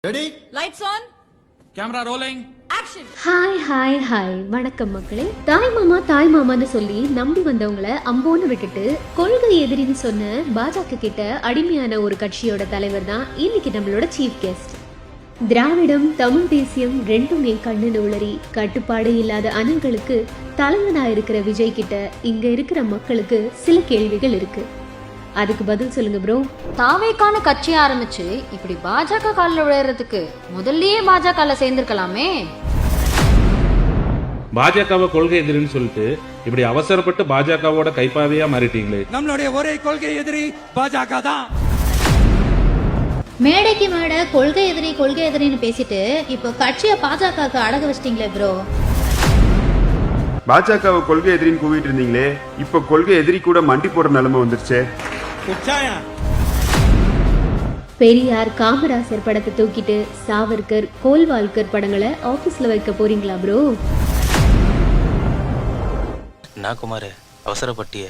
Ready, lights on, camera rolling, action. Hi வணக்கம் மக்களே. தாய் மாமான்னு சொல்லி நம்பி வந்தவங்கள அம்போன்னு விட்டுட்டு கொள்கை எதிரின்னு சொன்ன பாஜக கிட்ட அடிமையான ஒரு கட்சியோட தலைவர் தான் இன்னைக்கு நம்மளோட சீஃப் கெஸ்ட். திராவிடம் தமிழ் தேசியம் ரெண்டுமே கண்ணு உளறி கட்டுப்பாடு இல்லாத அனல்களுக்கு தலைவனா இருக்கிற விஜய் கிட்ட இங்க இருக்கிற மக்களுக்கு சில கேள்விகள் இருக்கு. அதுக்கு பதில் சொல்லுங்க ப்ரோ. தாவேக்கான கட்சி ஆரம்பிச்சு இப்படி பாஜக காலில் விளையாடுறதுக்கு முதல்லயே பாஜக சேர்ந்திருக்கலாமே. பாஜகவை கொள்கை எதிரின்னு சொல்லிட்டு இப்படி அவசரப்பட்டு பாஜகவோட கைப்பாவையா மாறிட்டீங்களே. நம்மளுடைய ஒரே கொள்கை எதிரி பாஜக தான். மேடைக்கு மேடை கொள்கை எதிரின்னு பேசிட்டு இப்போ கட்சியை பாஜகவுக்கு அடகு வச்சிட்டீங்களே ப்ரோ. பாஜகவை கொள்கை எதிரின்னு கூவிட்டு இருந்தீங்களே, இப்ப கொள்கை எதிரி கூட மண்டி போடுற நிலைமை வந்துருச்சு. பெரியார் காமராசர் படத்தை தூக்கிட்டு சாவர்கர் கோல்வால்கர் படங்களை ஆபீஸ்ல வைக்க போறீங்களா ப்ரோ? நான் குமார் அவசரப்பட்டிய